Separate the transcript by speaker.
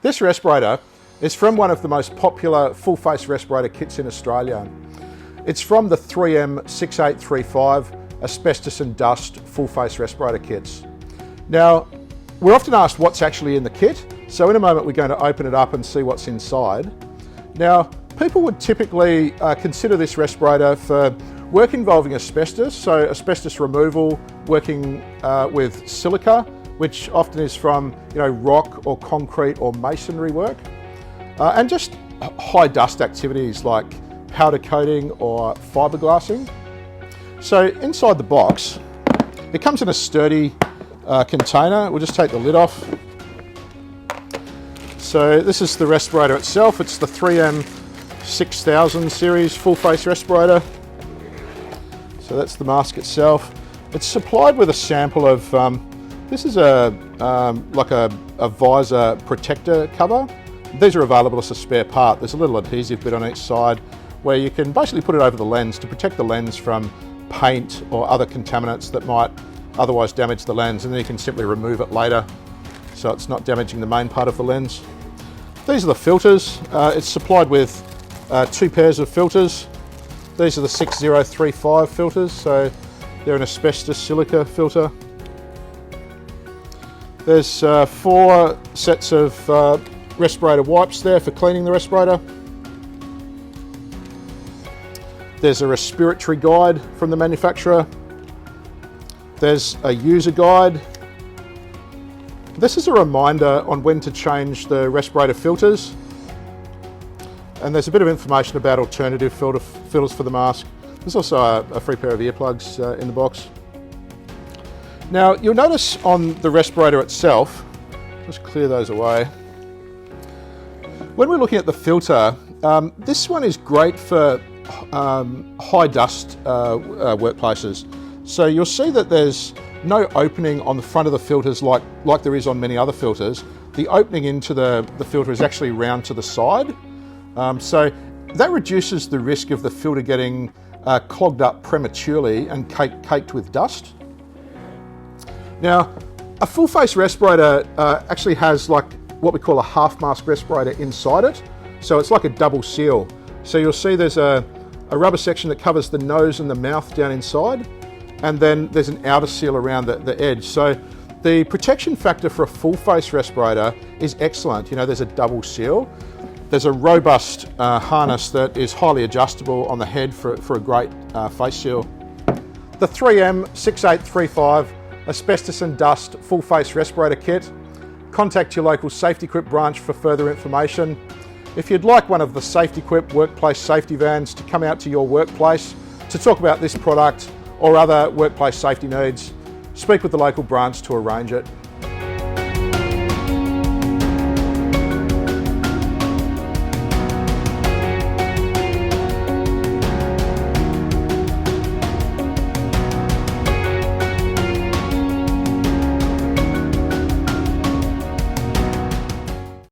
Speaker 1: This respirator is from one of the most popular full face respirator kits in Australia. It's from the 3M 6835 asbestos and dust full face respirator kits. Now, we're often asked what's actually in the kit, so in a moment we're going to open it up and see what's inside. Now, people would typically consider this respirator for work involving asbestos, so asbestos removal, working with silica, which often is from rock or concrete or masonry work, and just high dust activities like powder coating or fiberglassing. So inside the box, it comes in a sturdy container. We'll just take the lid off. So this is the respirator itself. It's the 3M 6000 series full face respirator. So that's the mask itself. It's supplied with a sample of, this is like a visor protector cover. These are available as a spare part. There's a little adhesive bit on each side where you can basically put it over the lens to protect the lens from paint or other contaminants that might otherwise damage the lens, and then you can simply remove it later so it's not damaging the main part of the lens. These are the filters. It's supplied with 2 pairs of filters. These are the 6035 filters, so they're an asbestos silica filter. There's 4 sets of respirator wipes there for cleaning the respirator. There's a respiratory guide from the manufacturer. There's a user guide. This is a reminder on when to change the respirator filters. And there's a bit of information about alternative filters for the mask. There's also a free pair of earplugs in the box. Now, you'll notice on the respirator itself, just clear those away. When we're looking at the filter, this one is great for high dust workplaces. So you'll see that there's no opening on the front of the filters like there is on many other filters. The opening into the filter is actually round to the side. So that reduces the risk of the filter getting clogged up prematurely and caked with dust. Now, a full face respirator actually has like what we call a half mask respirator inside it. So it's like a double seal. So you'll see there's a rubber section that covers the nose and the mouth down inside, and then there's an outer seal around the edge. So the protection factor for a full face respirator is excellent. There's a double seal. There's a robust harness that is highly adjustable on the head for a great face seal. The 3M 6835 asbestos and dust full face respirator kit. Contact your local SafetyQuip branch for further information. If you'd like one of the SafetyQuip workplace safety vans to come out to your workplace to talk about this product or other workplace safety needs, speak with the local branch to arrange it.